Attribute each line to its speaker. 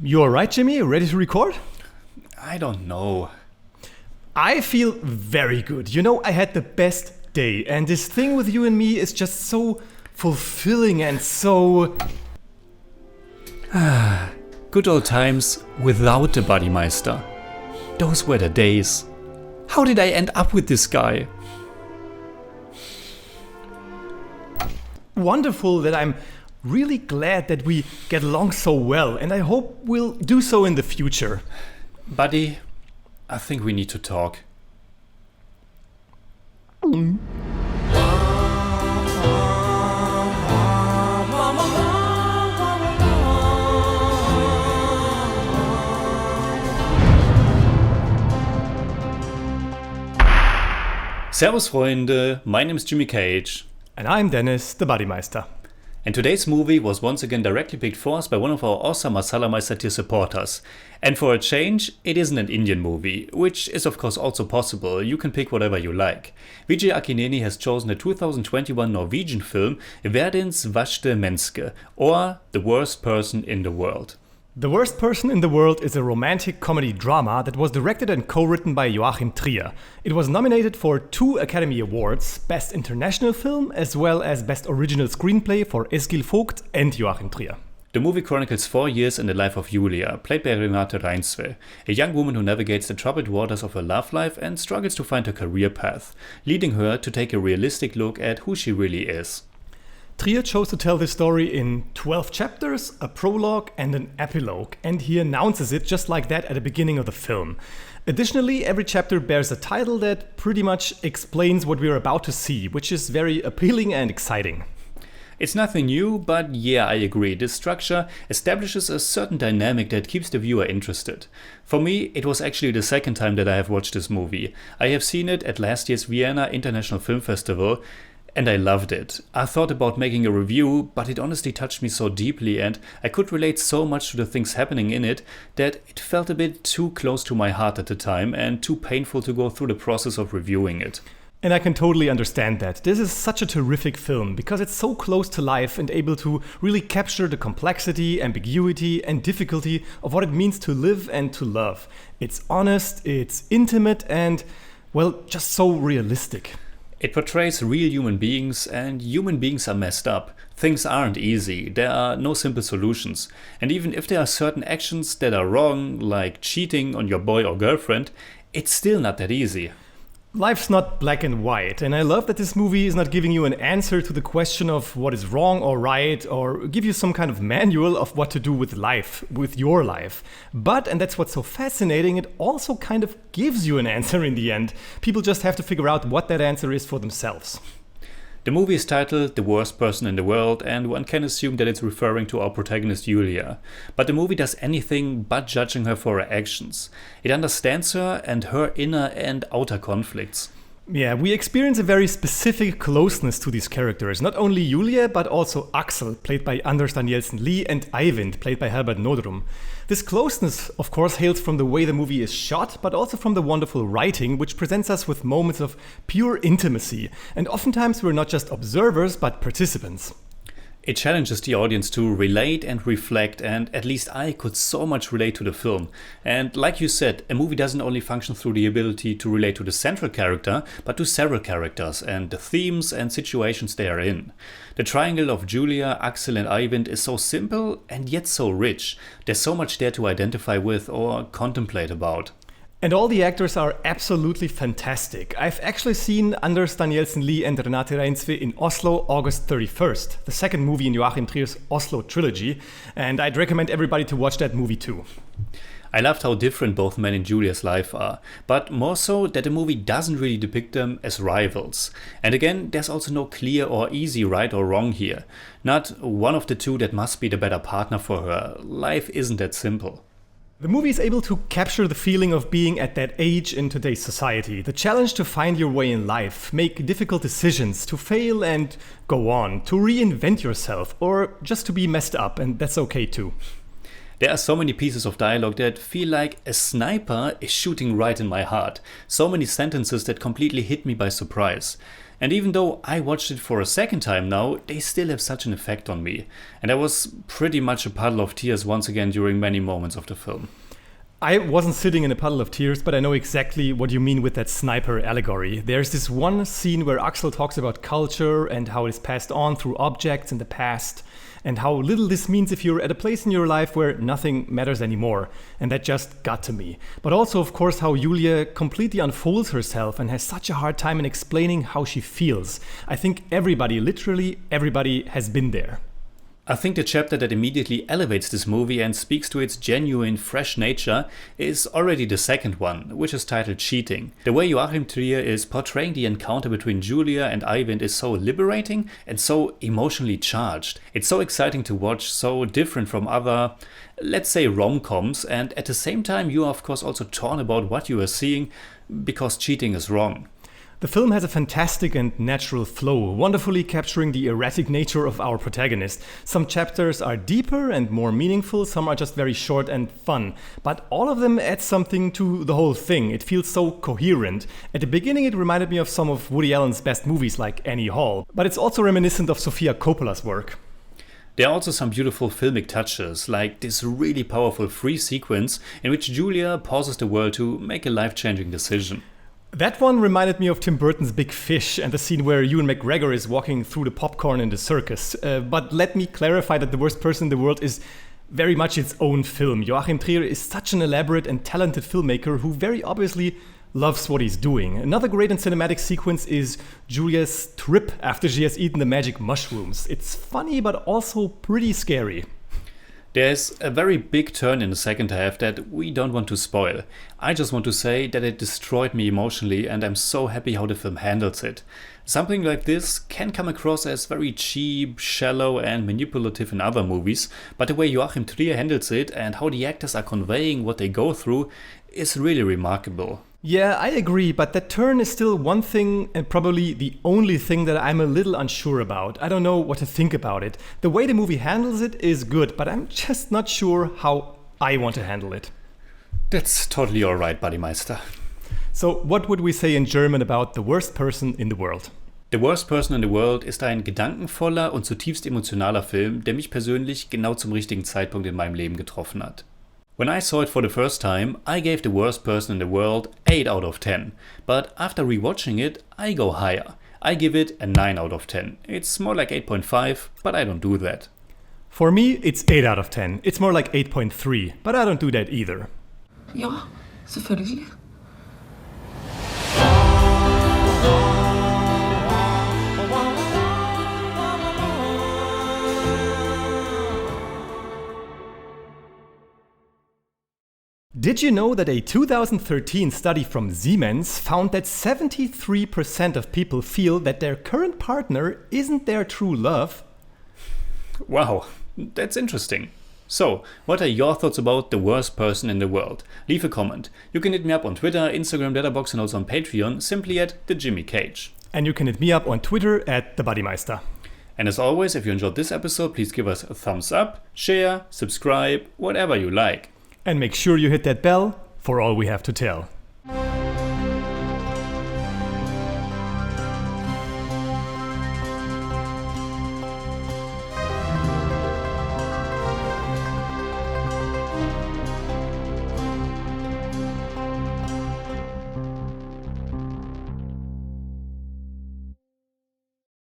Speaker 1: You alright, Jimmy? Ready to record?
Speaker 2: I don't know.
Speaker 1: I feel very good. You know, I had the best day, and this thing with you and me is just so fulfilling and so...
Speaker 2: Good old times without the Buddymeister. Those were the days. How did I end up with this guy?
Speaker 1: Wonderful that I'm really glad that we get along so well, and I hope we'll do so in the future.
Speaker 2: Buddy, I think we need to talk. Servus Freunde, my name is Jimmy Cage.
Speaker 1: And I'm Deniz, the Buddymeister.
Speaker 2: And today's movie was once again directly picked for us by one of our awesome Masala Meister tier supporters. And for a change, it isn't an Indian movie, which is of course also possible. You can pick whatever you like. Vijay Akineni has chosen the 2021 Norwegian film Verdens verste menneske, or The Worst Person in the World.
Speaker 1: The Worst Person in the World is a romantic comedy drama that was directed and co-written by Joachim. It was nominated for 2 Academy Awards, Best International Film as well as Best Original Screenplay for Eskil Vogt and Joachim.
Speaker 2: The movie chronicles 4 years in the life of Julia, played by Renate Reinsve, a young woman who navigates the troubled waters of her love life and struggles to find her career path, leading her to take a realistic look at who she really is.
Speaker 1: Trier chose to tell this story in 12 chapters, a prologue and an epilogue, and he announces it just like that at the beginning of the film. Additionally, every chapter bears a title that pretty much explains what we're about to see, which is very appealing and exciting.
Speaker 2: It's nothing new, but yeah, I agree. This structure establishes a certain dynamic that keeps the viewer interested. For me, it was actually the second time that I have watched this movie. I have seen it at last year's Vienna International Film Festival, and I loved it. I thought about making a review, but it honestly touched me so deeply and I could relate so much to the things happening in it that it felt a bit too close to my heart at the time and too painful to go through the process of reviewing it.
Speaker 1: And I can totally understand that. This is such a terrific film because it's so close to life and able to really capture the complexity, ambiguity and difficulty of what it means to live and to love. It's honest, it's intimate and, well, just so realistic.
Speaker 2: It portrays real human beings, and human beings are messed up. Things aren't easy, there are no simple solutions. And even if there are certain actions that are wrong, like cheating on your boy or girlfriend, it's still not that easy.
Speaker 1: Life's not black and white, and I love that this movie is not giving you an answer to the question of what is wrong or right, or give you some kind of manual of what to do with life, with your life. But, and that's what's so fascinating, it also kind of gives you an answer in the end. People just have to figure out what that answer is for themselves.
Speaker 2: The movie is titled The Worst Person in the World, and one can assume that it's referring to our protagonist Julia. But the movie does anything but judging her for her actions. It understands her and her inner and outer conflicts.
Speaker 1: Yeah, we experience a very specific closeness to these characters. Not only Julia, but also Axel, played by Anders Danielsen Lie, and Eivind, played by Herbert Nodrum. This closeness, of course, hails from the way the movie is shot, but also from the wonderful writing, which presents us with moments of pure intimacy. And oftentimes we're not just observers, but participants.
Speaker 2: It challenges the audience to relate and reflect, and at least I could so much relate to the film. And like you said, a movie doesn't only function through the ability to relate to the central character, but to several characters and the themes and situations they are in. The triangle of Julia, Axel and Eivind is so simple and yet so rich. There's so much there to identify with or contemplate about.
Speaker 1: And all the actors are absolutely fantastic. I've actually seen Anders Danielsen Lie and Renate Reinsve in Oslo August 31st, the second movie in Joachim Trier's Oslo trilogy, and I'd recommend everybody to watch that movie too.
Speaker 2: I loved how different both men in Julia's life are, but more so that the movie doesn't really depict them as rivals. And again, there's also no clear or easy right or wrong here. Not one of the two that must be the better partner for her. Life isn't that simple.
Speaker 1: The movie is able to capture the feeling of being at that age in today's society, the challenge to find your way in life, make difficult decisions, to fail and go on, to reinvent yourself, or just to be messed up, and that's okay too.
Speaker 2: There are so many pieces of dialogue that feel like a sniper is shooting right in my heart. So many sentences that completely hit me by surprise. And even though I watched it for a second time now, they still have such an effect on me. And I was pretty much a puddle of tears once again during many moments of the film.
Speaker 1: I wasn't sitting in a puddle of tears, but I know exactly what you mean with that sniper allegory. There's this one scene where Axel talks about culture and how it is passed on through objects in the past, and how little this means if you're at a place in your life where nothing matters anymore. And that just got to me. But also, of course, how Julia completely unfolds herself and has such a hard time in explaining how she feels. I think everybody, literally everybody, has been there.
Speaker 2: I think the chapter that immediately elevates this movie and speaks to its genuine, fresh nature is already the second one, which is titled Cheating. The way Joachim Trier is portraying the encounter between Julia and Eivind is so liberating and so emotionally charged. It's so exciting to watch, so different from other, let's say, rom-coms, and at the same time you are of course also torn about what you are seeing because cheating is wrong.
Speaker 1: The film has a fantastic and natural flow, wonderfully capturing the erratic nature of our protagonist. Some chapters are deeper and more meaningful, some are just very short and fun. But all of them add something to the whole thing. It feels so coherent. At the beginning it reminded me of some of Woody Allen's best movies like Annie Hall. But it's also reminiscent of Sofia Coppola's work.
Speaker 2: There are also some beautiful filmic touches, like this really powerful free sequence in which Julia pauses the world to make a life-changing decision.
Speaker 1: That one reminded me of Tim Burton's Big Fish and the scene where Ewan McGregor is walking through the popcorn in the circus. But let me clarify that The Worst Person in the World is very much its own film. Joachim Trier is such an elaborate and talented filmmaker who very obviously loves what he's doing. Another great and cinematic sequence is Julia's trip after she has eaten the magic mushrooms. It's funny but also pretty scary.
Speaker 2: There's a very big turn in the second half that we don't want to spoil. I just want to say that it destroyed me emotionally and I'm so happy how the film handles it. Something like this can come across as very cheap, shallow and manipulative in other movies, but the way Joachim Trier handles it and how the actors are conveying what they go through is really remarkable.
Speaker 1: Yeah, I agree, but that turn is still one thing and probably the only thing that I'm a little unsure about. I don't know what to think about it. The way the movie handles it is good, but I'm just not sure how I want to handle it.
Speaker 2: That's totally alright, Buddymeister.
Speaker 1: So, what would we say in German about The Worst Person in the World?
Speaker 2: The Worst Person in the World ist ein gedankenvoller und zutiefst emotionaler Film, der mich persönlich genau zum richtigen Zeitpunkt in meinem Leben getroffen hat. When I saw it for the first time, I gave The Worst Person in the World 8 out of 10. But after rewatching it, I go higher. I give it a 9 out of 10. It's more like 8.5, but I don't do that.
Speaker 1: For me, it's 8 out of 10. It's more like 8.3, but I don't do that either.
Speaker 3: Ja, selvfølgelig.
Speaker 1: Did you know that a 2013 study from Siemens found that 73% of people feel that their current partner isn't their true love?
Speaker 2: Wow, that's interesting. So, what are your thoughts about The Worst Person in the World? Leave a comment. You can hit me up on Twitter, Instagram, Letterboxd and also on Patreon, simply at TheJimmyCage.
Speaker 1: And you can hit me up on Twitter at the Buddymeister.
Speaker 2: And as always, if you enjoyed this episode, please give us a thumbs up, share, subscribe, whatever you like.
Speaker 1: And make sure you hit that bell for all we have to tell.